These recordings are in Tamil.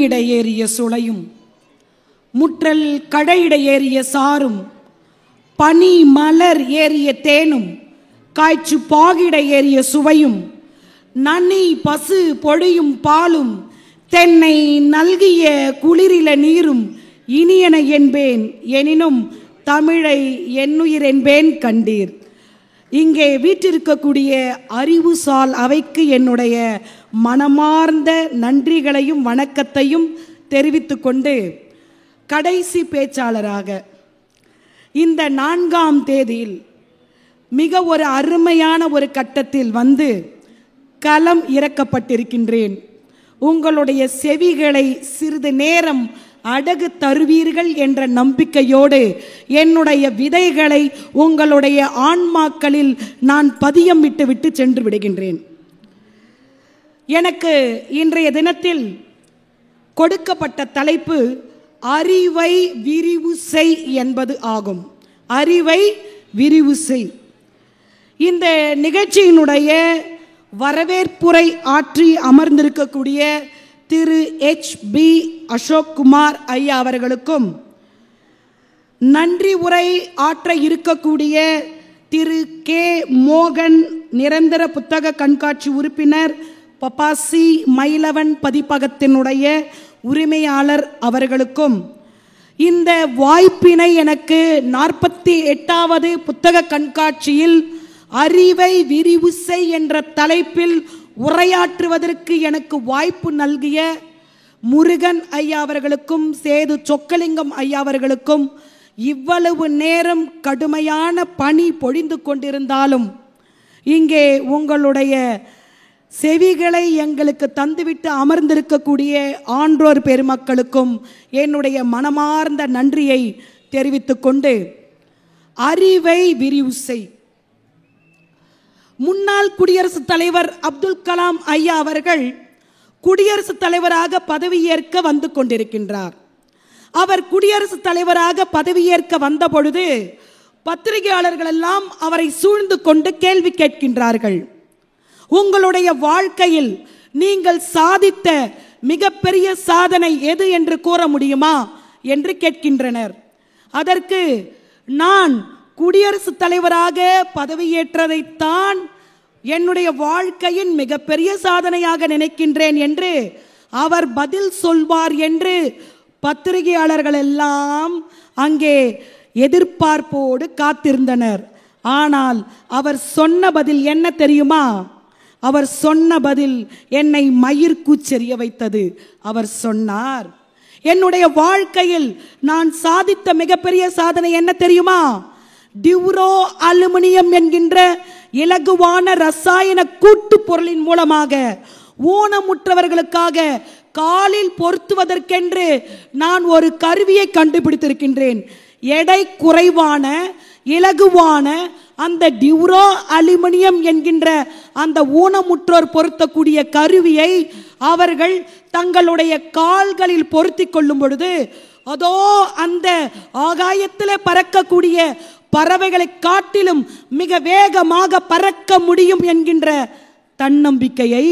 கனியிட ஏறிய சுளையும் முற்றல் கடையிட ஏறிய சாரும் பனி மலர் ஏறிய தேனும் காய்ச்சு பாகிட ஏறிய சுவையும் நனி பசு பொழியும் பாலும் தென்னை நல்கிய குளிரில நீரும் இனியன என்பேன் எனினும் தமிழை என்னுயிர் என்பேன் கண்டீர். இங்கே வீற்றிருக்கக்கூடிய அறிவுசால் அவைக்கு என்னுடைய மனமார்ந்த நன்றிகளையும் வணக்கத்தையும் தெரிவித்து கொண்டு கடைசி பேச்சாளராக இந்த 4ஆம் தேதியில் மிக ஒரு அருமையான ஒரு கட்டத்தில் வந்து களம் இறக்கப்பட்டிருக்கின்றேன். உங்களுடைய செவிகளை சிறிது நேரம் அடகு தருவீர்கள் என்ற நம்பிக்கையோடு என்னுடைய விதைகளை உங்களுடைய ஆன்மாக்களில் நான் பதியம் விட்டு சென்று விடுகின்றேன். எனக்கு இன்றைய தினத்தில் கொடுக்கப்பட்ட தலைப்பு அறிவை விரிவு செய் என்பது ஆகும். அறிவை விரிவு செய். இந்த நிகழ்ச்சியினுடைய வரவேற்புரை ஆற்றி அமர்ந்திருக்கக்கூடிய திரு HB அசோக்குமார் ஐயா அவர்களுக்கும், நன்றி உரை ஆற்ற இருக்கக்கூடிய திரு K மோகன் நிரந்தர புத்தக கண்காட்சி உறுப்பினர், பப்பாசி மயிலவன் பதிப்பகத்தினுடைய உரிமையாளர் அவர்களுக்கும், இந்த வாய்ப்பினை எனக்கு 48வது புத்தக கண்காட்சியில் அறிவை விரிவு செய் என்ற தலைப்பில் உரையாற்றுவதற்கு எனக்கு வாய்ப்பு நல்கிய முருகன் ஐயா அவர்களுக்கும் சேது சொக்கலிங்கம் ஐயா அவர்களுக்கும், இவ்வளவு நேரம் கடுமையான பனி பொழிந்து கொண்டிருந்தாலும் இங்கே உங்களுடைய செவிகளை எங்களுக்கு தந்துவிட்டு அமர்ந்திருக்கக்கூடிய ஆன்றோர் பெருமக்களுக்கும் என்னுடைய மனமார்ந்த நன்றியை தெரிவித்துக் கொண்டு, அறிவை விரிவு செய். முன்னாள் குடியரசுத் தலைவர் அப்துல் கலாம் ஐயா அவர்கள் குடியரசுத் தலைவராக பதவியேற்க வந்து கொண்டிருக்கின்றார். அவர் குடியரசுத் தலைவராக பதவியேற்க வந்த பொழுது பத்திரிகையாளர்கள் எல்லாம் அவரை சூழ்ந்து கொண்டு கேள்வி கேட்கின்றார்கள். உங்களுடைய வாழ்க்கையில் நீங்கள் சாதித்த மிகப்பெரிய சாதனை எது என்று கூற முடியுமா என்று கேட்கின்றனர். அதற்கு நான் குடியரசுத் தலைவராக பதவியேற்றதைத்தான் என்னுடைய வாழ்க்கையின் மிகப்பெரிய சாதனையாக நினைக்கின்றேன் என்று அவர் பதில் சொல்வார் என்று பத்திரிகையாளர்கள் எல்லாம் அங்கே எதிர்பார்ப்போடு காத்திருந்தனர். ஆனால் அவர் சொன்ன பதில் என்ன தெரியுமா? அவர் சொன்ன பதில் என்னை மயிர்கூச்செறிய வைத்தது. அவர் சொன்னார், என்னுடைய வாழ்க்கையில் நான் சாதித்த மிகப்பெரிய சாதனை என்ன தெரியுமா? டியூரோ அலுமினியம் என்கின்ற இலகுவான ரசாயன கூட்டு பொருளின் மூலமாக ஊனமுற்றவர்களுக்காக காலில் பொருத்துவதற்கென்று நான் ஒரு கருவியை கண்டுபிடித்திருக்கின்றேன். எடை குறைவான இலகுவான அந்த டியூரோ அலுமினியம் என்கின்ற அந்த ஊனமுற்றோர் பொருத்தக்கூடிய கருவியை அவர்கள் தங்களுடைய கால்களில் பொருத்தி கொள்ளும் பொழுது அதோ அந்த ஆகாயத்தில் பறக்கக்கூடிய பறவைகளை காட்டிலும் மிக வேகமாக பறக்க முடியும் என்கின்ற தன்னம்பிக்கையை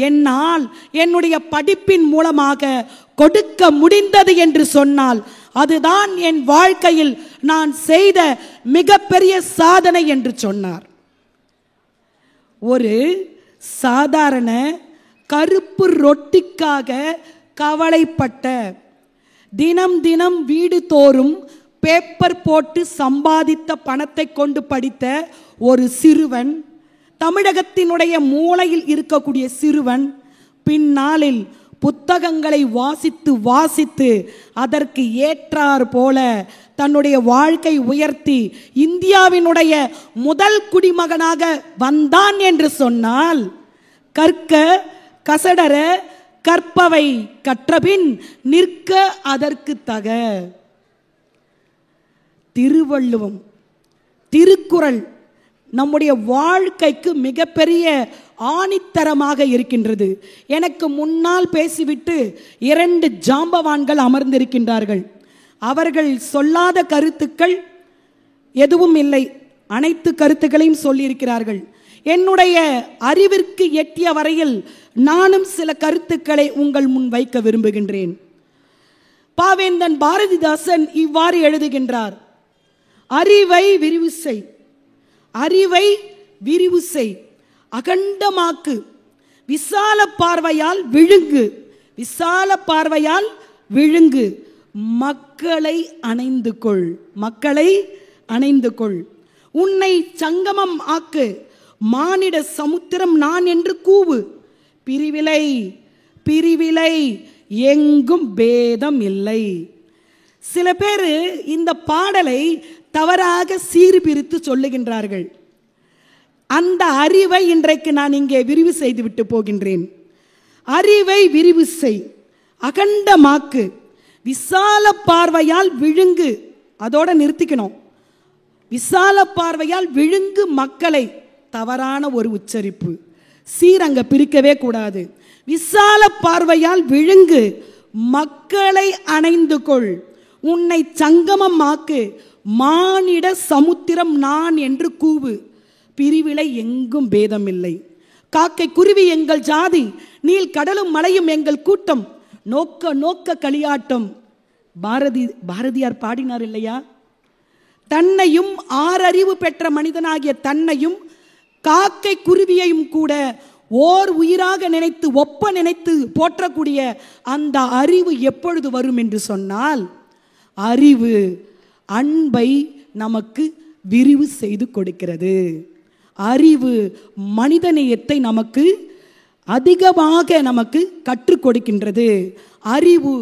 என்னால் என்னுடைய படிப்பின் மூலமாக கொடுக்க முடிந்தது என்று சொன்னால் அதுதான் என் வாழ்க்கையில் நான் செய்த மிகப்பெரிய சாதனை என்று சொன்னார். ஒரு சாதாரண கருப்பு ரொட்டிக்காக கவலைப்பட்ட, தினம் தினம் வீடு தோறும் பேப்பர் போட்டு சம்பாதித்த பணத்தை கொண்டு படித்த ஒரு சிறுவன், தமிழகத்தினுடைய மூலையில் இருக்கக்கூடிய சிறுவன், பின்னாளில் புத்தகங்களை வாசித்து வாசித்து அதற்கு ஏற்றார் போல தன்னுடைய வாழ்க்கை உயர்த்தி இந்தியாவினுடைய முதல் குடிமகனாக வந்தான் என்று சொன்னால், கற்க கசடர கற்பவை கற்றபின் நிற்க அதற்கு தக. திருவள்ளுவம், திருக்குறள் நம்முடைய வாழ்க்கைக்கு மிகப்பெரிய ஆணித்தரமாக இருக்கின்றது. எனக்கு முன்னால் பேசிவிட்டு 2 ஜாம்பவான்கள் அமர்ந்திருக்கின்றார்கள். அவர்கள் சொல்லாத கருத்துக்கள் எதுவும் இல்லை, அனைத்து கருத்துக்களையும் சொல்லியிருக்கிறார்கள். என்னுடைய அறிவிற்கு எட்டிய வரையில் நானும் சில கருத்துக்களை உங்கள் முன் வைக்க விரும்புகின்றேன். பாவேந்தன் பாரதிதாசன் இவ்வாறு எழுதுகின்றார்: அறிவை விரிவு செய், அறிவை விரிவு செய், அகண்டமாக்கு, விசால பார்வையால் விழுங்கு, விசால பார்வையால் விழுங்கு, மக்களை அணைந்து கொள், மக்களை அணைந்து கொள், உன்னை சங்கமம் ஆக்கு, மானிட சமுத்திரம் நான் என்று கூவு, பிரிவிலை பிரிவிலை எங்கும் பேதம் இல்லை. சில பேர் இந்த பாடலை தவறாக சீர்பிரித்து சொல்லுகின்றார்கள். அந்த அறிவை இன்றைக்கு நான் இங்கே விரிவு செய்துவிட்டு போகின்றேன். அறிவை விரிவு செய், அகண்டமாக்கு, விசால பார்வையால் விழுங்கு, அதோட நிறுத்திக்கணும். விசால பார்வையால் விழுங்கு மக்களை, தவறான ஒரு உச்சரிப்பு, சீரங்க பிரிக்கவே கூடாது. விசால பார்வையால் விழுங்கு, மக்களை அணைந்து கொள், உன்னை சங்கமமாக்கு, மானிட சமுத்திரம் நான் என்று கூவு, பிரிவிலை எங்கும் பேதமில்லை. காக்கை குருவி எங்கள் ஜாதி, நீல் கடலும் மலையும் எங்கள் கூட்டம், நோக்க நோக்க களியாட்டம். பாரதியார் பாடினார் இல்லையா? தன்னையும் ஆறறிவு பெற்ற மனிதனாகிய தன்னையும் காக்கை குருவியையும் கூட ஓர் உயிராக நினைத்து ஒப்ப நினைத்து போற்றக்கூடிய அந்த அறிவு எப்பொழுது வரும் என்று சொன்னால், அறிவு அன்பை நமக்கு விரிவு செய்து கொடுக்கிறது. அறிவு மனிதநேயத்தை நமக்கு அதிகமாக நமக்கு கற்றுக் கொடுக்கின்றது. அறிவு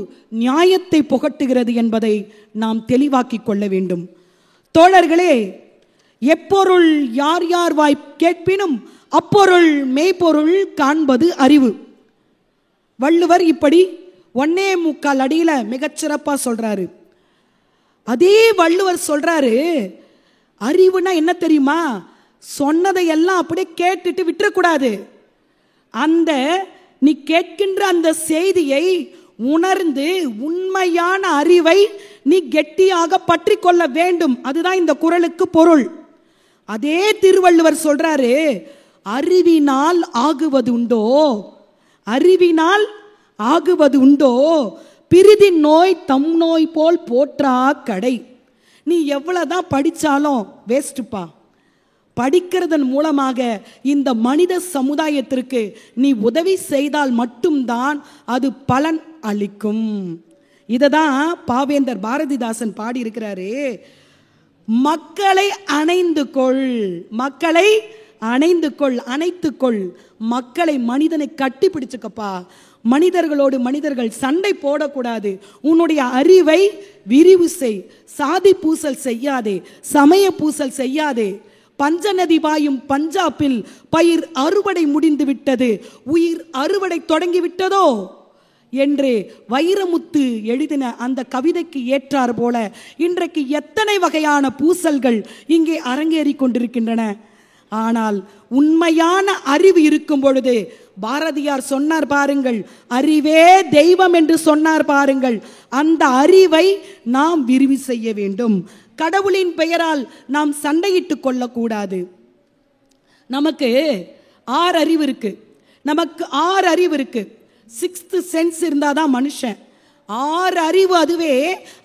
நியாயத்தை புகட்டுகிறது என்பதை நாம் தெளிவாக்கி கொள்ள வேண்டும். தோழர்களே, எப்பொருள் யார் யார் வாய் கேட்பினும் அப்பொருள் மெய்ப்பொருள் காண்பது அறிவு. வள்ளுவர் இப்படி 1.25 அடியில மிகச்சிறப்பா சொல்றாரு. அதே வள்ளுவர் சொல்றாரு, அறிவுனா என்ன தெரியுமா? சொன்னதையெல்லாம் அப்படியே கேட்டுட்டு விட்டுறக்கூடாது. அந்த நீ கேட்கின்ற அந்த செய்தியை உணர்ந்து உண்மையான அறிவை நீ கெட்டியாக பற்றி கொள்ள வேண்டும். அதுதான் இந்த குறளுக்கு பொருள். அதே திருவள்ளுவர் சொல்றாரு, அறிவினால் ஆகுவது உண்டோ, அறிவினால் ஆகுவது உண்டோ, பிரிதி நோய் தம் நோய் போல் போற்றா கடை. நீ எவ்வளவுதான் படிச்சாலும் வேஸ்ட்டுப்பா. படிக்கிறதன் மூலமாக இந்த மனித சமுதாயத்திற்கு நீ உதவி செய்தால் மட்டும்தான் அது பலன் அளிக்கும். இததான் பாவேந்தர் பாரதிதாசன் பாடி இருக்கிறாரு. மக்களை அணைந்து கொள், மக்களை அணைந்து கொள், அணைத்துக்கொள், மக்களை, மனிதனை கட்டி பிடிச்சுக்கப்பா. மனிதர்களோடு மனிதர்கள் சண்டை போடக்கூடாது. உன்னுடைய அறிவை விரிவு செய். சாதி பூசல் செய்யாதே, சமய பூசல் செய்யாதே. பஞ்சநதி பாயும் பஞ்சாபில் பயிர் அறுவடை முடிந்து விட்டது, உயிர் அறுவடை தொடங்கி விட்டதோ என்று வைரமுத்து எழுதின அந்த கவிதைக்கு ஏற்றார் போல இன்றைக்கு எத்தனை வகையான பூசல்கள் இங்கே அரங்கேறி கொண்டிருக்கின்றன. ஆனால் உண்மையான அறிவு இருக்கும் பொழுது, பாரதியார் சொன்னார் பாருங்கள், அறிவே தெய்வம் என்று சொன்னார் பாருங்கள். அந்த அறிவை நாம் விரிவு செய்ய வேண்டும். கடவுளின் பெயரால் நாம் சண்டையிட்டு கொள்ளக்கூடாது. நமக்கு 6 அறிவு இருக்கு, நமக்கு 6 அறிவு இருக்கு. 6th சென்ஸ் இருந்தாதான் மனுஷன். 6 அறிவு அதுவே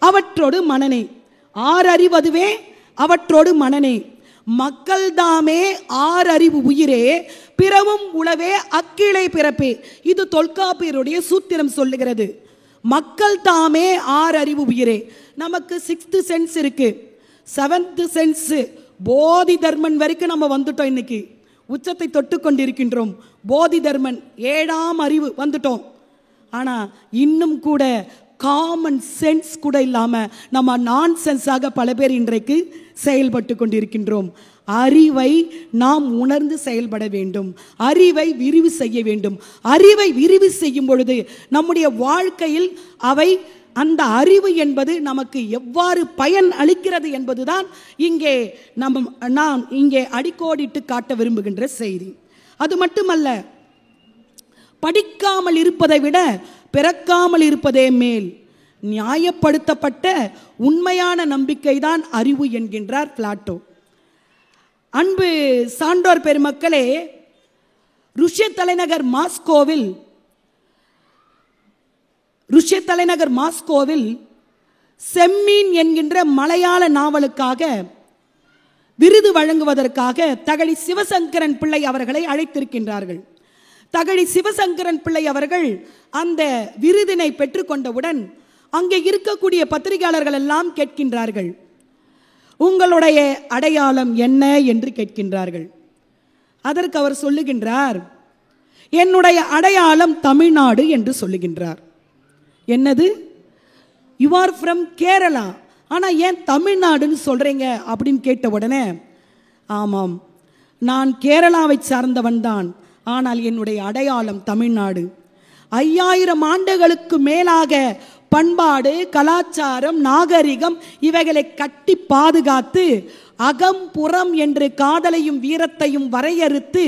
அவற்றோடு மனநே, 6 அறிவு அதுவே அவற்றோடு மனநே. மக்கள் தாமே 6 அறிவு உயிரே, பிறவும் உளவே அக்கிளை பிறப்பே. இது தொல்காப்பியருடைய சூத்திரம் சொல்லுகிறது. மக்கள் தாமே 6 அறிவு உயிரே. நமக்கு 6th சென்ஸ் இருக்கு, 7th சென்ஸ் போதி தர்மன் வரைக்கும் நம்ம வந்துட்டோம். இன்னைக்கு உச்சத்தை தொட்டு கொண்டிருக்கின்றோம். போதி தர்மன் 7ஆம் அறிவு வந்துட்டோம். ஆனா இன்னும் கூட காமன் சென்ஸ் கூட இல்லாம நம்ம நான் சென்ஸாக பல பேர் இன்றைக்கு செயல்பட்டு கொண்டிருக்கின்றோம். அறிவை நாம் உணர்ந்து செயல்பட வேண்டும். அறிவை விரிவு செய்ய வேண்டும். அறிவை விரிவு செய்யும் பொழுது நம்முடைய வாழ்க்கையில் அவை, அந்த அறிவு என்பது நமக்கு எவ்வாறு பயன் அளிக்கிறது என்பதுதான் இங்கே நான் இங்கே அடிக்கோடிட்டு காட்ட விரும்புகின்ற செய்தி. அது மட்டுமல்ல, படிக்காமல் இருப்பதை விட பிறக்காமல் இருப்பதே மேல். நியாயப்படுத்தப்பட்ட உண்மையான நம்பிக்கைதான் அறிவு என்கின்றார் பிளாட்டோ. அன்பு சான்றோர் பெருமக்களே, ருஷ்ய தலைநகர் மாஸ்கோவில் செம்மீன் என்கின்ற மலையாள நாவலுக்காக விருது வழங்குவதற்காக தகழி சிவசங்கரன் பிள்ளை அவர்களை அழைத்திருக்கின்றார்கள். தகழி சிவசங்கரன் பிள்ளை அவர்கள் அந்த விருதினை பெற்றுக்கொண்டவுடன் அங்கே இருக்கக்கூடிய பத்திரிகையாளர்கள் எல்லாம் கேட்கின்றார்கள், உங்களுடைய அடையாளம் என்ன என்று கேட்கின்றார்கள். அதற்கு அவர் சொல்லுகின்றார், என்னுடைய அடையாளம் தமிழ்நாடு என்று சொல்லுகின்றார். என்னது, யூ ஆர் ஃப்ரம் கேரளா, ஆனால் ஏன் தமிழ்நாடுன்னு சொல்கிறீங்க அப்படின்னு கேட்ட உடனே, ஆமாம் நான் கேரளாவை சார்ந்தவன் தான், ஆனால் என்னுடைய அடையாளம் தமிழ்நாடு. 5000 ஆண்டுகளுக்கு மேலாக பண்பாடு, கலாச்சாரம், நாகரிகம் இவைகளை கட்டி பாதுகாத்து அகம் புறம் என்று காதலையும் வீரத்தையும் வரையறுத்து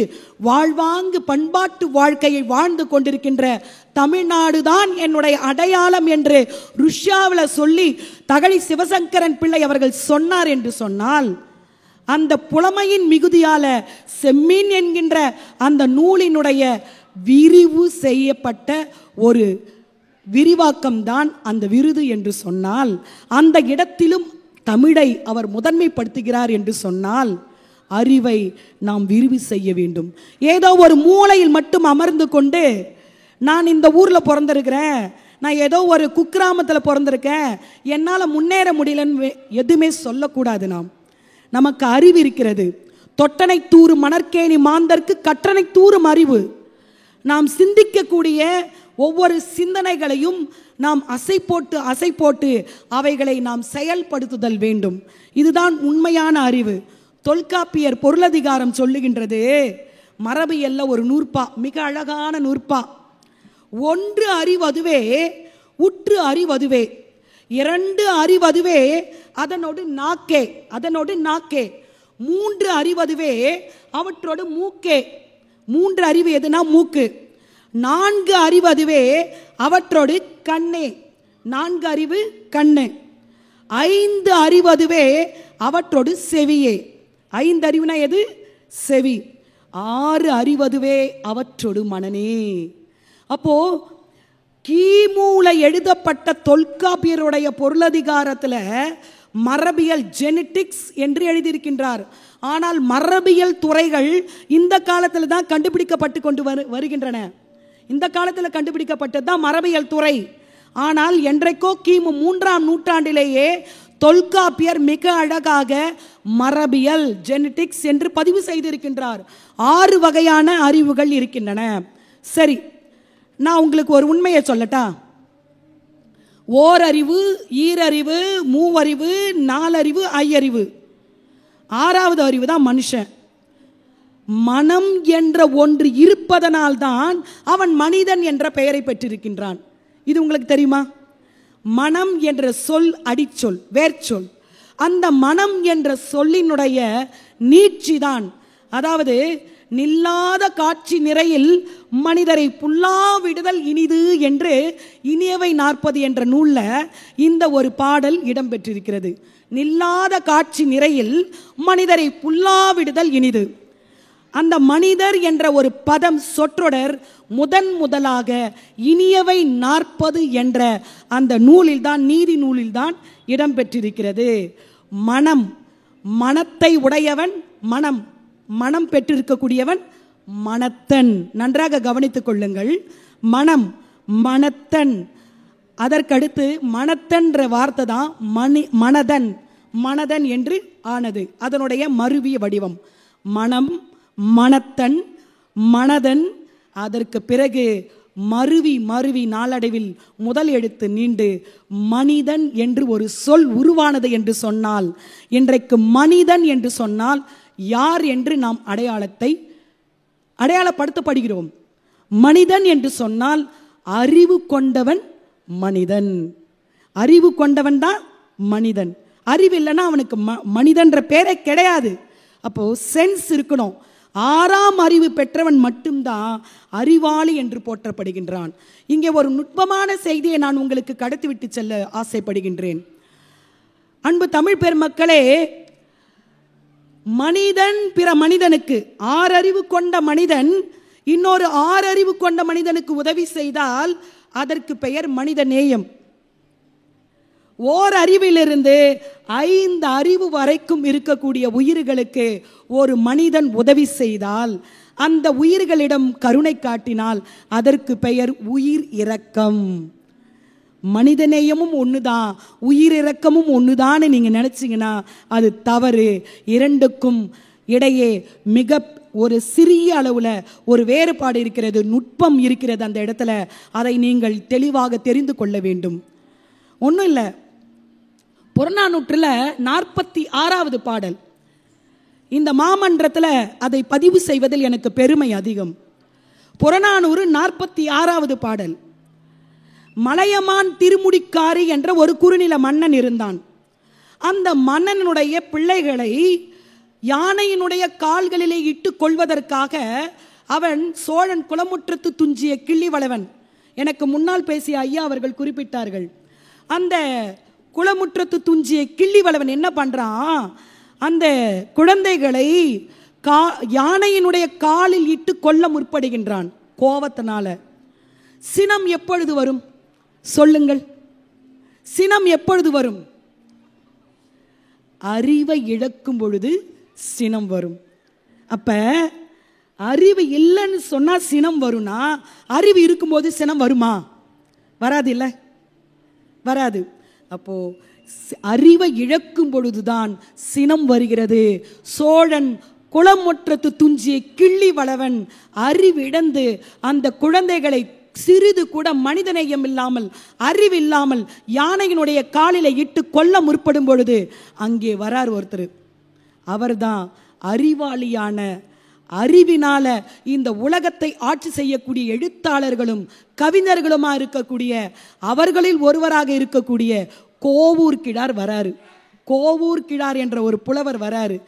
வாழ்வாங்கு பண்பாட்டு வாழ்க்கையை வாழ்ந்து கொண்டிருக்கின்ற தமிழ்நாடு தான் என்னுடைய அடையாளம் என்று ருஷ்யாவில் சொல்லி தகழி சிவசங்கரன் பிள்ளை அவர்கள் சொன்னார் என்று சொன்னால், அந்த புலமையின் மிகுதியால செம்மீன் என்கின்ற அந்த நூலினுடைய விரிவு செய்யப்பட்ட ஒரு விரிவாக்கம்தான் அந்த விருது என்று சொன்னால், அந்த இடத்திலும் தமிழை அவர் முதன்மைப்படுத்துகிறார் என்று சொன்னால், அறிவை நாம் விரிவு செய்ய வேண்டும். ஏதோ ஒரு மூலையில் மட்டும் அமர்ந்து கொண்டு நான் இந்த ஊரில் பிறந்திருக்கிறேன், நான் ஏதோ ஒரு குக்கிராமத்தில் பிறந்திருக்கேன், என்னால் முன்னேற முடியலன்னு எதுவுமே சொல்லக்கூடாது. நமக்கு அறிவு இருக்கிறது. தொட்டனை தூறும் மணற்கேணி மாந்தர்க்கு கற்றனை தூறும் அறிவு. நாம் சிந்திக்கக்கூடிய ஒவ்வொரு சிந்தனைகளையும் நாம் அசை போட்டு அவைகளை நாம் செயல்படுத்துதல் வேண்டும். இதுதான் உண்மையான அறிவு. தொல்காப்பியர் பொருளதிகாரம் சொல்லுகின்றது, மரபியல்ல ஒரு நூற்பா, மிக அழகான நூற்பா. ஒன்று அறிவதுவே உற்று அறிவதுவே, 2 அறிவதுவே அதனோடு நாக்கே, 3 அறிவதுவே அவற்றோடு மூக்கே. 3 அறிவு எதுனா மூக்கு. 4 அறிவதுவே அவற்றோடு கண்ணே, 4 அறிவு கண்ணு. 5 அறிவதுவே அவற்றோடு செவியே, 5 அறிவுனா எது? செவி. 6 அறிவதுவே அவற்றோடு மனனே. அப்போ கிமுல எழுதப்பட்ட தொல்காப்பியருடைய பொருளதிகாரத்தில் மரபியல் ஜெனட்டிக்ஸ் என்று எழுதியிருக்கின்றார். ஆனால் மரபியல் துறைகள் இந்த காலத்தில் தான் கண்டுபிடிக்கப்பட்டு கொண்டு வருகின்றன. இந்த காலத்தில் கண்டுபிடிக்கப்பட்டது தான் மரபியல் துறை. ஆனால் என்றைக்கோ கிமு 3ஆம் நூற்றாண்டிலேயே தொல்காப்பியர் மிக அழகாக மரபியல் ஜெனட்டிக்ஸ் என்று பதிவு செய்திருக்கின்றார். 6 வகையான அறிவுகள் இருக்கின்றன. சரி, நான் உங்களுக்கு ஒரு உண்மையை சொல்லட்டா? ஓரறிவு, ஈரறிவு, மூவறிவு, 4 அறிவு, 5 அறிவு, 6வது அறிவு தான் மனுஷன். மனம் என்ற ஒன்று இருப்பதனால்தான் அவன் மனிதன் என்ற பெயரை பெற்றிருக்கின்றான். இது உங்களுக்கு தெரியுமா? மனம் என்ற சொல் அடிச்சொல், வேர்ச்சொல். அந்த மனம் என்ற சொல்லினுடைய நீட்சிதான், அதாவது நில்லாத காட்சி நிறையில் மனிதரை புல்லா விடுதல் இனிது என்று இனியவை 40 என்ற நூலில் இந்த ஒரு பாடல் இடம்பெற்றிருக்கிறது. நில்லாத காட்சி நிறையில் மனிதரை புல்லா விடுதல் இனிது. அந்த மனிதர் என்ற ஒரு பதம் சொற்றொடர் முதலாக இனியவை 40 என்ற அந்த நூலில்தான், நீதி நூலில்தான் இடம்பெற்றிருக்கிறது. மனம், மனத்தை உடையவன் மனம், மனம் பெற்றிருக்கக்கூடியவன் மனத்தன். நன்றாக கவனித்துக் கொள்ளுங்கள். மனம், மனத்தன். அதற்கடுத்து மனத்தன்ற வார்த்தை தான் மனதன், மனதன் என்று ஆனது. அதனுடைய மருவிய வடிவம் மனம், மனத்தன், மனதன். அதற்கு பிறகு மருவி நாளடைவில் முதல் எழுத்து நீண்டு மனிதன் என்று ஒரு சொல் உருவானது என்று சொன்னால், இன்றைக்கு மனிதன் என்று சொன்னால் யார் என்று நாம் அடையாளப்படுத்தப்படுகிறோம். மனிதன் என்று சொன்னால் அறிவு கொண்டவன் மனிதன். அறிவு கொண்டவன் தான் மனிதன். அறிவு இல்லைன்னா அவனுக்கு மனிதன்ற பேரே கிடையாது. அப்போ சென்ஸ் இருக்கணும். 6ஆம் அறிவு பெற்றவன் மட்டும்தான் அறிவாளி என்று போற்றப்படுகின்றான். இங்கே ஒரு நுட்பமான செய்தியை நான் உங்களுக்கு கடத்திவிட்டு செல்ல ஆசைப்படுகின்றேன். அன்பு தமிழ் பெருமக்களே, மனிதன் பிற மனிதனுக்கு, 6 அறிவு கொண்ட மனிதன் இன்னொரு 6 அறிவு கொண்ட மனிதனுக்கு உதவி செய்தால் அதற்கு பெயர் மனித நேயம். ஓர் அறிவிலிருந்து 5 அறிவு வரைக்கும் இருக்கக்கூடிய உயிர்களுக்கு ஒரு மனிதன் உதவி செய்தால், அந்த உயிர்களிடம் கருணை காட்டினால் அதற்கு பெயர் உயிர் இரக்கம். மனிதநேயமும் ஒண்ணுதான், உயிர் இரக்கமும் ஒண்ணுதான் நீங்க நினைச்சீங்கன்னா அது தவறு. இரண்டுக்கும் இடையே மிக ஒரு சிறிய அளவுல ஒரு வேறுபாடு இருக்கிறது, நுட்பம் இருக்கிறது அந்த இடத்துல. அதை நீங்கள் தெளிவாக தெரிந்து கொள்ள வேண்டும். ஒன்றும் இல்லை, புறநானூற்றில் 46வது பாடல், இந்த மாமன்றத்தில் அதை பதிவு செய்வதில் எனக்கு பெருமை அதிகம். புறநானூறு 46வது பாடல். மலையமான் திருமுடிக்காரி என்ற ஒரு குறுநில மன்னன் இருந்தான். அந்த மன்னனுடைய பிள்ளைகளை யானையினுடைய கால்களிலே இட்டு கொள்வதற்காக அவன் சோழன் குளமுற்றத்து துஞ்சிய கிள்ளிவளவன், எனக்கு முன்னால் பேசிய ஐயா அவர்கள் குறிப்பிட்டார்கள், அந்த குளமுற்றத்து துஞ்சிய கிள்ளிவளவன் என்ன பண்றான், அந்த குழந்தைகளை யானையினுடைய காலில் இட்டு கொல்ல முற்படுகின்றான் கோவத்தினால. சினம் எப்பொழுது வரும் சொல்லுங்கள்? சினம் எப்பொழுது வரும்? அறிவை இழக்கும் பொழுது சினம் வரும். அப்ப அறிவு இல்லைன்னு சொன்னா சினம் வரும்னா, அறிவு இருக்கும்போது சினம் வருமா? வராது, இல்ல வராது. அப்போ அறிவை இழக்கும் பொழுதுதான் சினம் வருகிறது. சோழன் குளமுற்றத்து துஞ்சிய கிள்ளிவளவன் அறிவிழந்து அந்த குழந்தைகளை சிறிது கூட மனிதநேயம் இல்லாமல், அறிவில்லாமல் யானையினுடைய காலில இட்டு கொல்ல முற்படும் பொழுது அங்கே வரார் ஒருத்தர். அவர்தான் அறிவாளியான, அறிவினால இந்த உலகத்தை ஆட்சி செய்யக்கூடிய எழுத்தாளர்களும் கவிஞர்களுமா இருக்கக்கூடிய, அவர்களில் ஒருவராக இருக்கக்கூடிய கோவூர் கிழார் வராரு. கோவூர் கிழார் என்ற ஒரு புலவர் வராரு.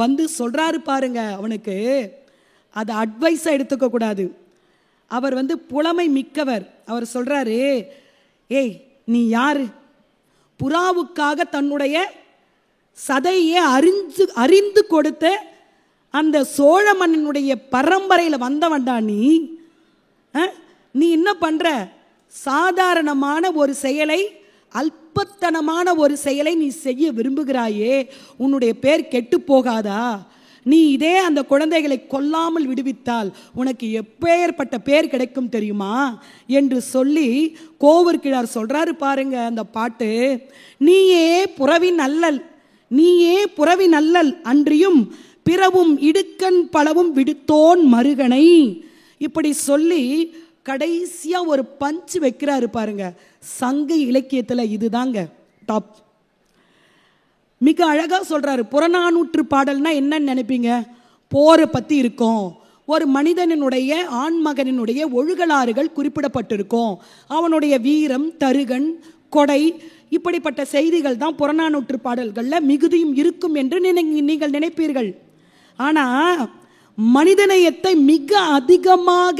வந்து சொல்றாரு பாருங்க, அவனுக்கு அது அட்வைஸா எடுத்துக்க கூடாது. அவர் வந்து புலமை மிக்கவர். அவர் சொல்றாரு, ஏய் நீ யாரு? புறாவுக்காக தன்னுடைய சதையை அறிந்து கொடுத்த அந்த சோழ மன்னனுடைய பரம்பரையில் வந்தவன்டா நீ. நீ என்ன பண்ற? சாதாரணமான ஒரு செயலை, அல்பத்தனமான ஒரு செயலை நீ செய்ய விரும்புகிறாயே, உன்னுடைய பேர் கெட்டு போகாதா? நீ இதே அந்த குழந்தைகளை கொல்லாமல் விடுவித்தால் உனக்கு எப்பேற்பட்ட பேர் கிடைக்கும் தெரியுமா என்று சொல்லி கோவூர் கிழார் சொல்றாரு பாருங்க அந்த பாட்டு. நீயே புறவின் அல்லல், நீயே புறவின் அல்லல் அன்றியும் பிறவும் இடுக்கண் பலவும் விடுத்தோன் மருகனை, இப்படி சொல்லி கடைசியா ஒரு பஞ்சு வைக்கிறாரு பாருங்க. சங்க இலக்கியத்துல இதுதாங்க டாப். மிக அழகா சொல்றாரு. புறநானூற்று பாடல்னா என்னன்னு நினைப்பீங்க? போரை பத்தி இருக்கும், ஒரு மனிதனுடைய ஆண்மகனினுடைய ஒழுகலாறுகள் குறிப்பிடப்பட்டிருக்கும், அவனுடைய வீரம், தருகன், கொடை, இப்படிப்பட்ட செய்திகள் தான் புறநானூற்று பாடல்கள்ல மிகுதியும் இருக்கும் என்று நீங்கள் நினைப்பீர்கள். ஆனா மனிதநேயத்தை மிக அதிகமாக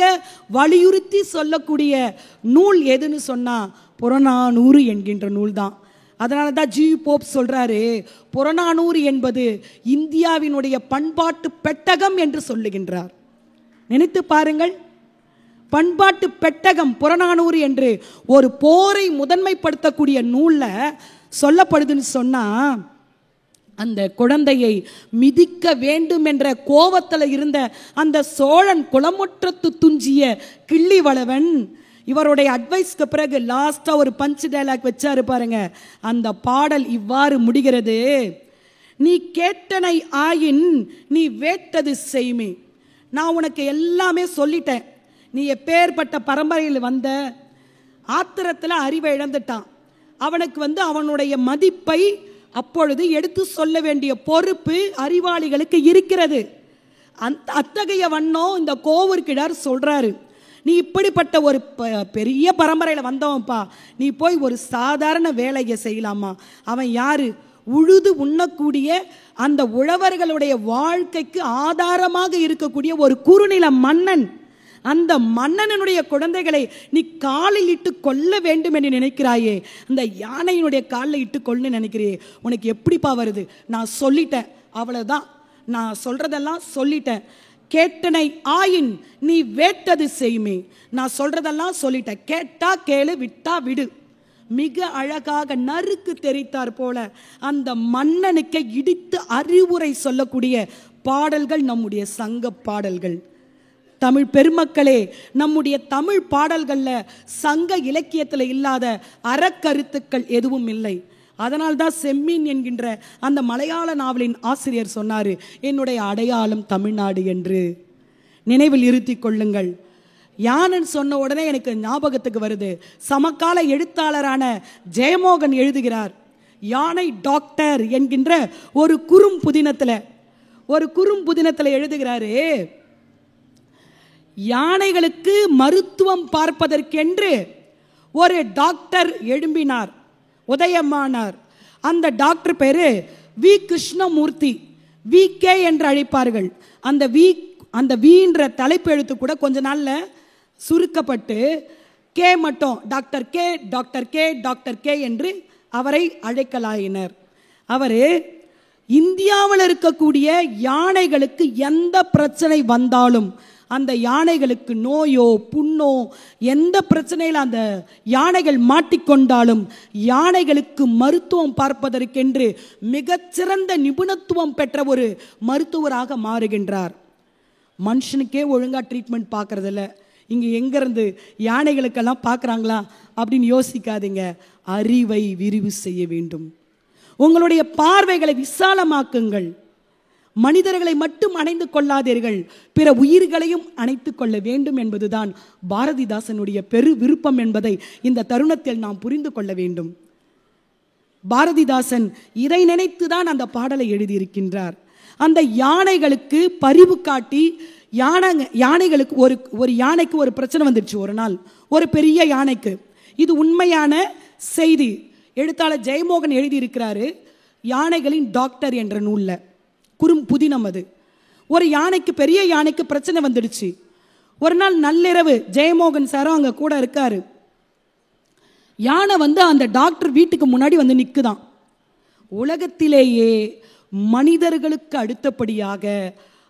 வலியுறுத்தி சொல்லக்கூடிய நூல் எதுன்னு சொன்னா புறநானூறு என்கின்ற நூல் தான். அதனால தான் ஜி போப் சொல்றாரு, புறநானூறு என்பது இந்தியாவினுடைய பண்பாட்டு பெட்டகம் என்று சொல்லுகின்றார். நினைத்து பாருங்கள், பண்பாட்டு பெட்டகம் புறநானூறு என்று ஒரு போரை முதன்மைப்படுத்தக்கூடிய நூல்ல சொல்லப்படுதுன்னு சொன்னா, அந்த குழந்தையை மிதிக்க வேண்டும் என்ற கோவத்தில் இருந்த அந்த சோழன் குளமுற்றத்து துஞ்சிய கிள்ளிவளவன் இவருடைய அட்வைஸ்க்கு பிறகு லாஸ்டா ஒரு பஞ்ச் டயலாக் வச்சாரு பாருங்க. அந்த பாடல் இவ்வாறு முடிகிறது. நீ கேட்டனை ஆயின் நீ வேட்டது செய்மே. நான் உனக்கு எல்லாமே சொல்லிட்டேன். நீ எப்பேற்பட்ட பரம்பரையில் வந்த, ஆத்திரத்தில் அறிவை இழந்துட்டான். அவனுக்கு அவனுடைய மதிப்பை அப்பொழுது எடுத்து சொல்ல வேண்டிய பொறுப்பு அறிவாளிகளுக்கு இருக்கிறது. அத்தகைய வண்ணம் இந்த கோவூர் கிழார் சொல்றாரு. நீ இப்படிப்பட்ட ஒரு பெரிய பரம்பரையில் வந்தவன்பா, நீ போய் ஒரு சாதாரண வேலையை செய்யலாமா? அவன் யாரு? உழுது உண்ணக்கூடிய அந்த உழவர்களுடைய வாழ்க்கைக்கு ஆதாரமாக இருக்கக்கூடிய ஒரு குறுநில மன்னன். அந்த மன்னனுடைய குழந்தைகளை நீ காலில் இட்டு கொல்ல வேண்டும் என்று நினைக்கிறாயே, அந்த யானையினுடைய காலில் இட்டு கொள்ளு நினைக்கிறியே, உனக்கு எப்படிப்பா வருது? நான் சொல்லிட்டேன், அவ்வளவுதான், நான் சொல்றதெல்லாம் சொல்லிட்டேன். கேட்டனை ஆயின் நீ வேட்டது செய்யுமே. நான் சொல்றதெல்லாம் சொல்லிட்டேன், கேட்டா கேளு, விட்டா விடு. மிக அழகாக நறுக்கு தெரித்தார் போல அந்த மன்னனுக்கு இடித்து அறிவுரை சொல்லக்கூடிய பாடல்கள் நம்முடைய சங்க பாடல்கள். தமிழ் பெருமக்களே, நம்முடைய தமிழ் பாடல்கள்ல சங்க இலக்கியத்தில் இல்லாத அறக்கருத்துக்கள் எதுவும் இல்லை. அதனால்தான் செம்மீன் என்கின்ற அந்த மலையாள நாவலின் ஆசிரியர் சொன்னாரு, என்னுடைய அடையாளம் தமிழ்நாடு என்று. நினைவில் இருத்தி கொள்ளுங்கள். யானன் சொன்ன உடனே எனக்கு ஞாபகத்துக்கு வருது, சமகால எழுத்தாளரான ஜெயமோகன் எழுதுகிறார். யானை டாக்டர் என்கின்ற ஒரு குறும்புதினத்துல எழுதுகிறாரு, யானைகளுக்கு மருத்துவம் பார்ப்பதற்கென்று ஒரு டாக்டர் எழும்பினார், உதயமானார். அந்த டாக்டர் பேரு வி கிருஷ்ணமூர்த்தி, வி கே என்று அழைப்பார்கள். அந்த வீன்ற தலைப்பு எழுத்து கூட கொஞ்ச நாள்ல சுருக்கப்பட்டு கே மட்டும் doctor K doctor K doctor K என்று அவரை அழைக்கலாயினர். அவர் இந்தியாவில் இருக்கக்கூடிய யானைகளுக்கு எந்த பிரச்சனை வந்தாலும், அந்த யானைகளுக்கு நோயோ புண்ணோ எந்த பிரச்சனையில் அந்த யானைகள் மாட்டிக்கொண்டாலும் யானைகளுக்கு மருத்துவம் பார்ப்பதற்கென்று மிகச்சிறந்த நிபுணத்துவம் பெற்ற ஒரு மருத்துவராக மாறுகின்றார். மனுஷனுக்கே ஒழுங்கா ட்ரீட்மெண்ட் பார்க்கறதில்ல, இங்க எங்க இருந்து யானைகளுக்கெல்லாம் பார்க்கறாங்களா அப்படின்னு யோசிக்காதீங்க. அறிவை விரிவு செய்ய வேண்டும். உங்களுடைய பார்வைகளை விசாலமாக்குங்கள். மனிதர்களை மட்டும் அணைந்து கொள்ளாதீர்கள், பிற உயிர்களையும் அணைத்துக் கொள்ள வேண்டும் என்பதுதான் பாரதிதாசனுடைய பெரு விருப்பம் என்பதை இந்த தருணத்தில் நாம் புரிந்து கொள்ள வேண்டும். பாரதிதாசன் இதை நினைத்துதான் அந்த பாடலை எழுதியிருக்கின்றார். அந்த யானைகளுக்கு பரிவு காட்டி, யானைகளுக்கு ஒரு யானைக்கு ஒரு பிரச்சனை வந்துடுச்சு ஒரு நாள், ஒரு பெரிய யானைக்கு. இது உண்மையான செய்தி. எழுத்தாளர் ஜெயமோகன் எழுதியிருக்கிறாரு யானைகளின் டாக்டர் என்ற நூல்ல. குறும்புதினம் அது. ஒரு யானைக்கு, பெரிய யானைக்கு பிரச்சனை வந்துடுச்சு. ஒரு நாள் நள்ளிரவு ஜெயமோகன் சாரும் அங்க கூட இருக்காரு. யானை அந்த டாக்டர் வீட்டுக்கு முன்னாடி நிக்குதான். உலகத்திலேயே மனிதர்களுக்கு அடுத்தபடியாக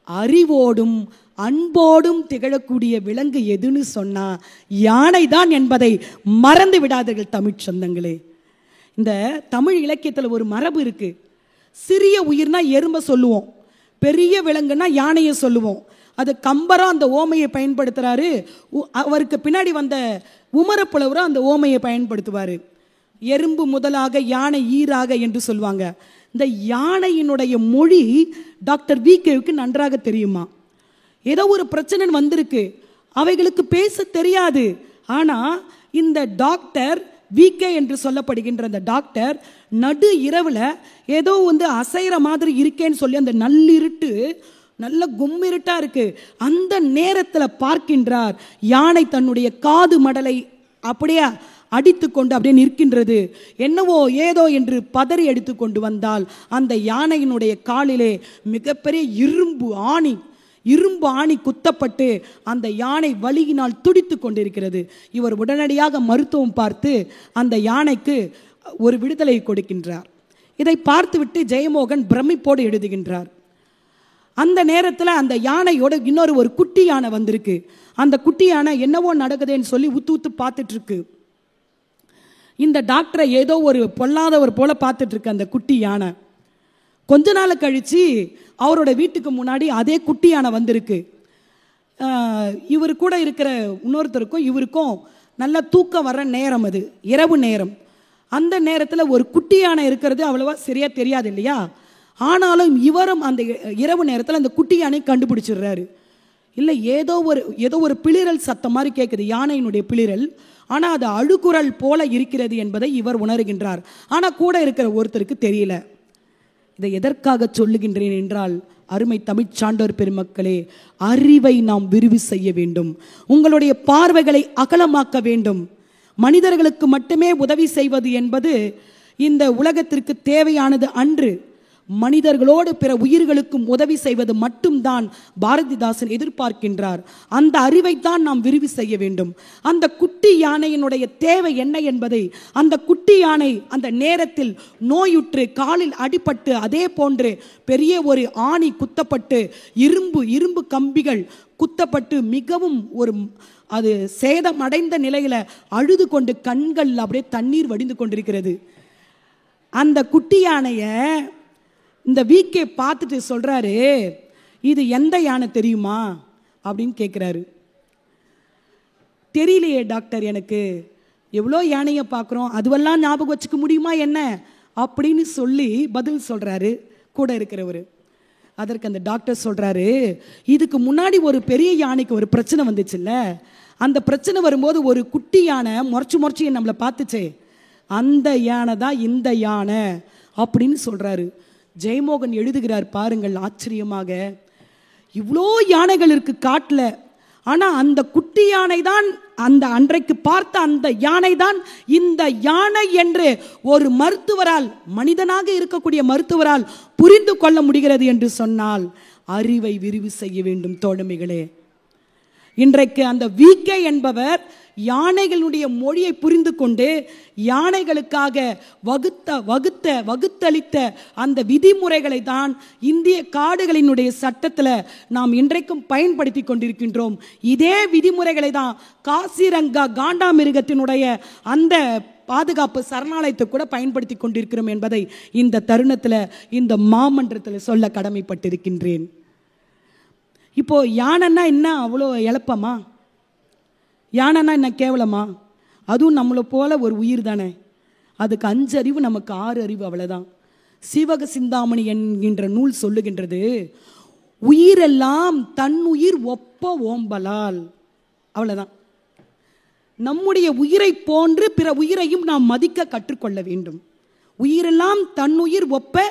அறிவோடும் அன்போடும் திகழக்கூடிய விலங்கு எதுன்னு சொன்னா யானை தான் என்பதை மறந்து விடாதீர்கள் தமிழ் சொந்தங்களே. இந்த தமிழ் இலக்கியத்தில் ஒரு மரபு இருக்கு. சிறிய உயிர்னா எறும்ப சொல்லுவோம், பெரிய விலங்குனா யானையை சொல்லுவோம். அது கம்பரா அந்த ஓமையை பயன்படுத்துறாரு. அவருக்கு பின்னாடி வந்த உமரப்புலவரும் அந்த ஓமையை பயன்படுத்துவாரு. எறும்பு முதலாக யானை ஈராக என்று சொல்லுவாங்க. இந்த யானையினுடைய மொழி டாக்டர் வி கேவுக்கு நன்றாக தெரியுமா. ஏதோ ஒரு பிரச்சனை வந்திருக்கு, அவைகளுக்கு பேச தெரியாது. ஆனா இந்த டாக்டர் வி கே என்று சொல்லப்படுகின்ற அந்த டாக்டர் நடு இரவுல ஏதோ அசைற மாதிரி இருக்கேன்னு சொல்லி, அந்த நள்ளிருட்டு நல்ல கும்மிருட்டா இருக்கு, அந்த நேரத்தில் பார்க்கின்றார் யானை தன்னுடைய காது மடலை அப்படியே அடித்து கொண்டு அப்படியே நிற்கின்றது. என்னவோ ஏதோ என்று பதறி எடுத்து கொண்டு வந்தால் அந்த யானையினுடைய காலிலே மிகப்பெரிய இரும்பு ஆணி குத்தப்பட்டு அந்த யானை வலியினால் துடித்து கொண்டிருக்கிறது. இவர் உடனடியாக மருத்துவம் பார்த்து அந்த யானைக்கு ஒரு விடுதலை கொடுக்கின்றார். இதை பார்த்துவிட்டு ஜெயமோகன் பிரமிப்போடு எழுதுகின்றார். அந்த நேரத்தில் அந்த யானையோட ஒரு குட்டி யானை வந்திருக்கு. அந்த குட்டி யானை என்னவோ நடக்குதுன்னு சொல்லி உத்து பார்த்துட்டு இருக்கு. இந்த டாக்டரை ஏதோ ஒரு பொல்லாதவர் போல பார்த்துட்டு இருக்கு அந்த குட்டி யானை. கொஞ்ச நாள் கழிச்சு அவரோட வீட்டுக்கு முன்னாடி அதே குட்டி யானை வந்திருக்கு. இவர் கூட இருக்கிற இன்னொருத்தருக்கும் இவருக்கும் நல்ல தூக்கம் வர்ற நேரம், அது இரவு நேரம். அந்த நேரத்தில் ஒரு குட்டி யானை இருக்கிறது அவ்வளவா சரியா தெரியாது இல்லையா. ஆனாலும் இவரும் அந்த இரவு நேரத்தில் அந்த குட்டி யானை கண்டுபிடிச்சிடுறாரு. இல்லை, ஏதோ ஒரு பிளிரல் சத்தம் மாதிரி கேட்குது, யானையினுடைய பிளிரல். ஆனால் அது அழுகுரல் போல இருக்கிறது என்பதை இவர் உணர்கின்றார். ஆனால் கூட இருக்கிற ஒருத்தருக்கு தெரியல. இதை எதற்காக சொல்லுகின்றேன் என்றால், அருமை தமிழ் சான்றோர் பெருமக்களே, அறிவை நாம் விரிவு செய்ய வேண்டும். உங்களுடைய பார்வைகளை அகலமாக்க வேண்டும். மனிதர்களுக்கு மட்டுமே உதவி செய்வது என்பது இந்த உலகத்திற்கு தேவையானது அன்று. மனிதர்களோடு பிற உயிர்களுக்கும் உதவி செய்வது மட்டும்தான் பாரதிதாசன் எதிர்பார்க்கின்றார். அந்த அறிவைத்தான் நாம் விரிவு செய்ய வேண்டும். அந்த குட்டி யானையினுடைய தேவை என்ன என்பதை, அந்த குட்டி யானை அந்த நேரத்தில் நோயுற்று காலில் அடிபட்டு, அதே போன்று பெரிய ஒரு ஆணி குத்தப்பட்டு, இரும்பு கம்பிகள் குத்தப்பட்டு மிகவும் அது சேதமடைந்த நிலையில அழுது கொண்டு கண்கள் அப்படியே தண்ணீர் வடிந்து கொண்டிருக்கிறது. அந்த குட்டி யானைய இந்த வீக்கே பார்த்துட்டு சொல்றாரு, இது எந்த யானை தெரியுமா அப்படின்னு கேட்குறாரு. தெரியலையே டாக்டர், எனக்கு எவ்வளோ யானையை பார்க்குறோம், அதுவெல்லாம் ஞாபகம் வச்சுக்க முடியுமா என்ன அப்படின்னு சொல்லி பதில் சொல்றாரு கூட இருக்கிறவர். அதற்கு அந்த டாக்டர் சொல்றாரு, இதுக்கு முன்னாடி ஒரு பெரிய யானைக்கு ஒரு பிரச்சனை வந்துச்சுல்ல, அந்த பிரச்சனை வரும்போது ஒரு குட்டி யானை முறைச்சு நம்மளை பார்த்துச்சே, அந்த யானை தான் இந்த யானை அப்படின்னு சொல்றாரு. ஜெயமோகன் எழுதுகிறார் பாருங்கள், ஆச்சரியமாக, இவ்வளோ யானைகள் இருக்கு காட்டுல, ஆனா அந்த குட்டி யானை தான், அந்த அன்றைக்கு பார்த்த அந்த யானை தான் இந்த யானை என்று ஒரு மருத்துவரால், மனிதனாக இருக்கக்கூடிய மருத்துவரால் புரிந்து கொள்ள முடிகிறது என்று சொன்னால் அறிவை விரிவு செய்ய வேண்டும் தோழமைகளே. இன்றைக்கு அந்த வீக்கே என்பவர் யானைகளுடைய மொழியை புரிந்து கொண்டு யானைகளுக்காக வகுத்தளித்த அந்த விதிமுறைகளை தான் இந்திய காடுகளினுடைய சட்டத்தில் நாம் இன்றைக்கும் பயன்படுத்தி கொண்டிருக்கின்றோம். இதே விதிமுறைகளை தான் காசிரங்கா காண்டாமிருகத்தினுடைய அந்த பாதுகாப்பு சரணாலயத்தை கூட பயன்படுத்தி கொண்டிருக்கிறோம் என்பதை இந்த தருணத்தில் இந்த மாமன்றத்தில் சொல்ல கடமைப்பட்டிருக்கின்றேன். இப்போ யானைன்னா என்ன அவ்வளோ எளப்பமா? யானைன்னா என்ன கேவலமா? அதுவும் நம்மளை போல ஒரு உயிர் தானே. அதுக்கு 5 அறிவு, நமக்கு 6 அறிவு, அவ்வளோதான். சீவக சிந்தாமணி என்கின்ற நூல் சொல்லுகின்றது, உயிரெல்லாம் தன் உயிர் ஒப்ப ஓம்பலால். அவ்வளோதான். நம்முடைய உயிரை போன்று பிற உயிரையும் நாம் மதிக்க கற்றுக்கொள்ள வேண்டும். உயிரெல்லாம் தன்னுயிர் ஒப்ப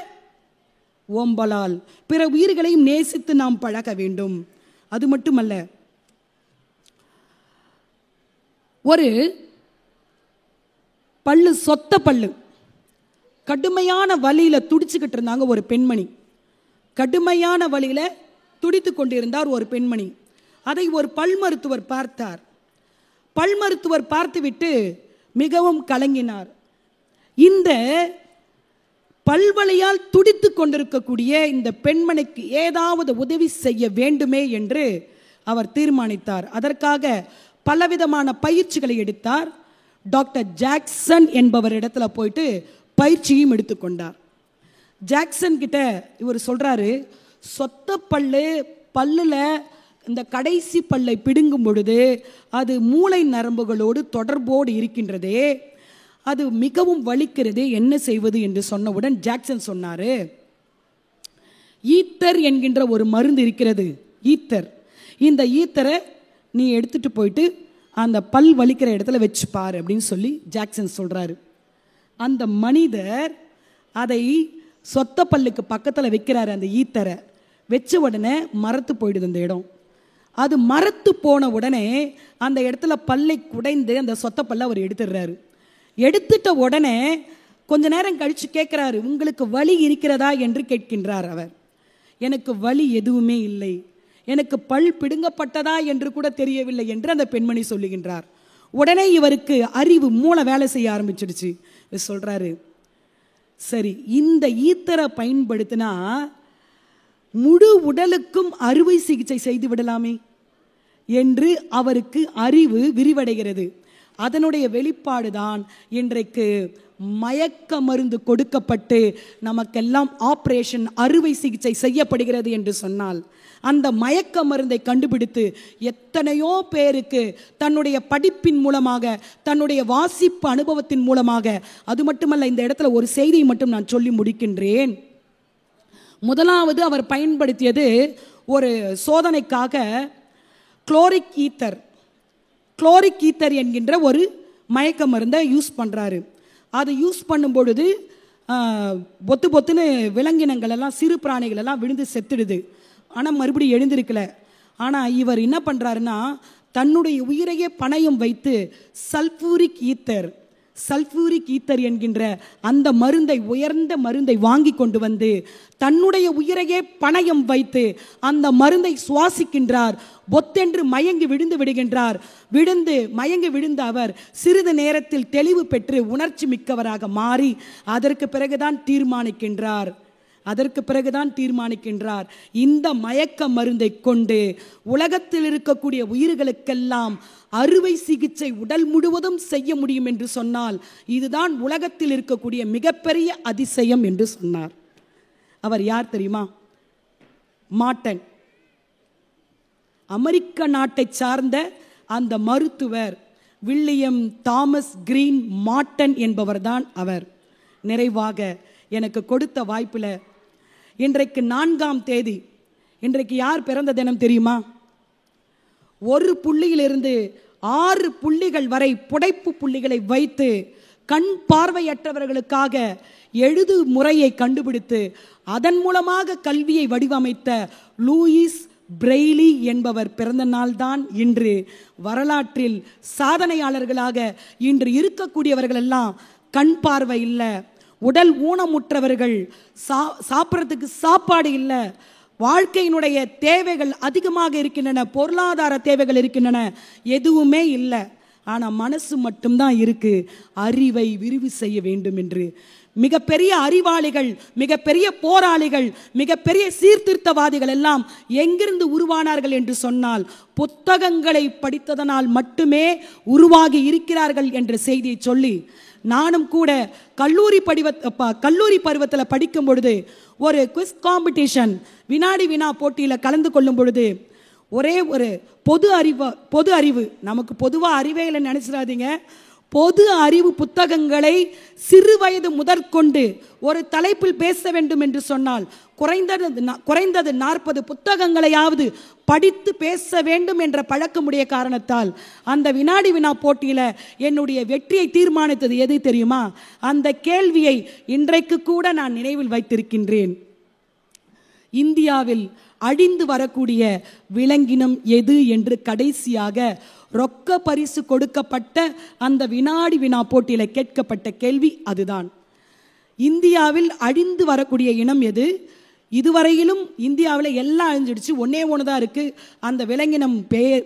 ஓம்பலால், பிற உயிர்களையும் நேசித்து நாம் பழக வேண்டும். அது மட்டுமல்ல, ஒரு பல்லு, சொத்த பல்லு, கடுமையான வலியில துடிச்சுக்கிட்டு இருந்தாங்க ஒரு பெண்மணி. கடுமையான வலியில துடித்து கொண்டிருந்தார் ஒரு பெண்மணி. அதை ஒரு பல் மருத்துவர் பார்த்தார். பல் மருத்துவர் பார்த்துவிட்டு மிகவும் கலங்கினார். இந்த பல்வலியால் துடித்து கொண்டிருக்கக்கூடிய இந்த பெண்மணிக்கு ஏதாவது உதவி செய்ய வேண்டுமே என்று அவர் தீர்மானித்தார். அதற்காக பலவிதமான பயிற்சிகளை எடுத்தார். டாக்டர் ஜாக்சன் என்பவரிடத்துல போயிட்டு பயிற்சியும் எடுத்துக்கொண்டார். ஜாக்சன் கிட்ட இவர் சொல்றாரு, சொத்த பல்லுல இந்த கடைசி பல்லை பிடுங்கும் பொழுது அது மூளை நரம்புகளோடு தொடர்போடு இருக்கின்றதே, அது மிகவும் வலிக்கிறது, என்ன செய்வது என்று சொன்னவுடன் ஜாக்சன் சொன்னாரு, ஈத்தர் என்கின்ற ஒரு மருந்து இருக்கிறது, ஈத்தர். இந்த ஈத்தரை நீ எடுத்துட்டு போயிட்டு அந்த பல் வலிக்கிற இடத்துல வச்சு பாரு அப்படின்னு சொல்லி ஜாக்சன் சொல்றாரு. அந்த மனிதர் அதை சொத்த பல்லுக்கு பக்கத்தில் வைக்கிறாரு. அந்த ஈத்தரை வச்ச உடனே மரத்து போயிடுது அந்த இடம். அது மரத்து போன உடனே அந்த இடத்துல பல்லை குடைந்து அந்த சொத்த பல்லை அவர் எடுத்துடுறாரு. எடுத்துட்ட உடனே கொஞ்ச நேரம் கழிச்சு கேட்கிறாரு, உங்களுக்கு வலி இருக்கிறதா என்று கேட்கின்றார் அவர். எனக்கு வலி எதுவுமே இல்லை, எனக்கு பல் பிடுங்கப்பட்டதா என்று கூட தெரியவில்லை என்று அந்த பெண்மணி சொல்லுகின்றார். உடனே இவருக்கு அறிவு, மூளை வேலை செய்ய ஆரம்பிச்சிடுச்சு. சொல்றாரு, சரி, இந்த ஈத்தரை பயன்படுத்தினா முழு உடலுக்கும் அறுவை சிகிச்சை செய்து விடலாமே என்று அவருக்கு அறிவு விரிவடைகிறது. அதனுடைய வெளிப்பாடுதான் இன்றைக்கு மயக்க மருந்து கொடுக்கப்பட்டு நமக்கெல்லாம் ஆபரேஷன், அறுவை சிகிச்சை செய்யப்படுகிறது என்று சொன்னால், அந்த மயக்க மருந்தை கண்டுபிடித்து எத்தனையோ பேருக்கு தன்னுடைய படிப்பின் மூலமாக, தன்னுடைய வாசிப்பு அனுபவத்தின் மூலமாக, அது மட்டுமல்ல, இந்த இடத்துல ஒரு செய்தியை மட்டும் நான் சொல்லி முடிக்கின்றேன். முதலாவது அவர் பயன்படுத்தியது ஒரு சோதனைக்காக குளோரிக் ஈத்தர் என்கின்ற ஒரு மயக்க மருந்தை யூஸ் பண்ணுறாரு. அதை யூஸ் பண்ணும் பொழுது பொத்துன்னு விலங்கினங்கள் எல்லாம், சிறு பிராணிகள் எல்லாம் விழுந்து செத்துடுது. ஆனால் மறுபடியும் எழுந்திருக்கல. ஆனால் இவர் என்ன பண்ணுறாருன்னா, தன்னுடைய உயிரையே பணயம் வைத்து சல்ஃபூரிக் ஈத்தர், சல்பூரிக் ஈத்தர் என்கின்ற அந்த மருந்தை, உயர்ந்த மருந்தை வாங்கி கொண்டு வந்து தன்னுடைய உயிரையே பணயம் வைத்து அந்த மருந்தை சுவாசிக்கின்றார். பொத்தென்று மயங்கி விழுந்து விடுகின்றார். மயங்கி விழுந்த அவர் சிறிது நேரத்தில் தெளிவு பெற்று உணர்ச்சி மிக்கவராக மாறி அதற்கு பிறகுதான் தீர்மானிக்கின்றார் இந்த மயக்க மருந்தை கொண்டு உலகத்தில் இருக்கக்கூடிய உயிர்களுக்கெல்லாம் அறுவை சிகிச்சை உடல் முழுவதும் செய்ய முடியும் என்று சொன்னால் இதுதான் உலகத்தில் இருக்கக்கூடிய மிகப்பெரிய அதிசயம் என்று சொன்னார். அவர் யார் தெரியுமா? மார்டன். அமெரிக்க நாட்டை சார்ந்த அந்த மருத்துவர் வில்லியம் தாமஸ் கிரீன் மார்டன் என்பவர்தான் அவர். நிறைவாக எனக்கு கொடுத்த வாய்ப்பில் இன்றைக்கு 4ஆம் தேதி, இன்றைக்கு யார் பிறந்த தினம் தெரியுமா? 1 புள்ளியிலிருந்து 6 புள்ளிகள் வரை புடைப்பு புள்ளிகளை வைத்து கண் பார்வையற்றவர்களுக்காக எழுது முறையை கண்டுபிடித்து அதன் மூலமாக கல்வியை வடிவமைத்த லூயிஸ் பிரெய்லி என்பவர் பிறந்த நாள் தான் இன்று. வரலாற்றில் சாதனையாளர்களாக இன்று இருக்கக்கூடியவர்கள் எல்லாம் கண் பார்வை இல்லை, உடல் ஊனமுற்றவர்கள், சாப்பிட்றதுக்கு சாப்பாடு இல்லை, வாழ்க்கையினுடைய தேவைகள் அதிகமாக இருக்கின்றன, பொருளாதார தேவைகள் இருக்கின்றன, எதுவுமே இல்லை. ஆனால் மனசு மட்டும்தான் இருக்கு, அறிவை விரிவு செய்ய வேண்டும் என்று. மிகப்பெரிய அறிவாளிகள், மிகப்பெரிய போராளிகள், மிகப்பெரிய சீர்திருத்தவாதிகள் எல்லாம் எங்கிருந்து உருவானார்கள் என்று சொன்னால் புத்தகங்களை படித்ததனால் மட்டுமே உருவாகி இருக்கிறார்கள் என்ற செய்தியை சொல்லி, நானும் கூட கல்லூரி பருவத்தில் படிக்கும் பொழுது ஒரு குவிஸ் காம்படிஷன், வினாடி வினா போட்டியில் கலந்து கொள்ளும் பொழுது ஒரே ஒரு பொது அறிவு, நமக்கு பொதுவாக அறிவே இல்லை நினைச்சிடாதீங்க, பொது அறிவு புத்தகங்களை சிறு வயது முதற்கொண்டு ஒரு தலைப்பில் பேச வேண்டும் என்று சொன்னால் குறைந்தது 40 புத்தகங்களையாவது படித்து பேச வேண்டும் என்ற பழக்கமுடைய காரணத்தால் அந்த வினாடி வினா போட்டியில் என்னுடைய வெற்றியை தீர்மானித்தது எது தெரியுமா? அந்த கேள்வியை இன்றைக்கு கூட நான் நினைவில் வைத்திருக்கின்றேன். இந்தியாவில் அழிந்து வரக்கூடிய விலங்கினம் எது என்று கடைசியாக ரொக்க பரிசு கொடுக்கப்பட்ட அந்த வினாடி வினா போட்டியில் கேட்கப்பட்ட கேள்வி அதுதான். இந்தியாவில் அழிந்து வரக்கூடிய இனம் எது? இதுவரையிலும் இந்தியாவில் எல்லாம் அழிஞ்சிடுச்சு, ஒன்று தான் இருக்கு, அந்த விலங்கினம்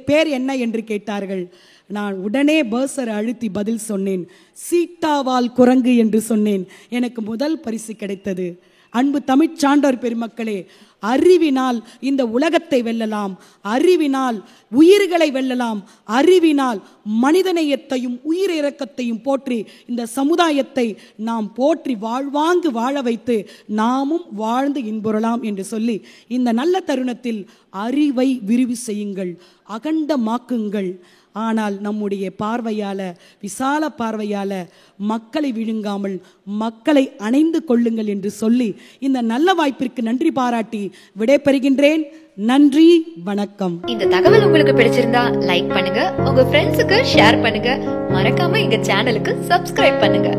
பேர் என்ன என்று கேட்டார்கள். நான் உடனே பர்சரை அழுத்தி பதில் சொன்னேன், சீட்டாவால் குரங்கு என்று சொன்னேன். எனக்கு முதல் பரிசு கிடைத்தது. அன்பு தமிழ் சான்றோர் பெருமக்களே, அறிவினால் இந்த உலகத்தை வெல்லலாம், அறிவினால் உயிர்களை வெல்லலாம், அறிவினால் மனிதநேயத்தையும் உயிரிரக்கத்தையும் போற்றி இந்த சமுதாயத்தை நாம் போற்றி வாழ்வாங்கு வாழ வைத்து நாமும் வாழ்ந்து இன்புறலாம் என்று சொல்லி இந்த நல்ல தருணத்தில் அறிவை விரிவு செய்யுங்கள், அகண்டமாக்குங்கள். ஆனால் நம்முடைய பார்வையால, விசால பார்வையால மக்களை விழுங்காமல் மக்களை அணைந்து கொள்ளுங்கள் என்று சொல்லி இந்த நல்ல வாய்ப்பிற்கு நன்றி பாராட்டி விடைபெறுகின்றேன். நன்றி, வணக்கம். இந்த தகவல் உங்களுக்கு பிடிச்சிருந்தா லைக் பண்ணுங்க, உங்க ஃப்ரெண்ட்ஸுக்கு ஷேர் பண்ணுங்க, மறக்காம எங்க சேனலுக்கு சப்ஸ்கிரைப் பண்ணுங்க.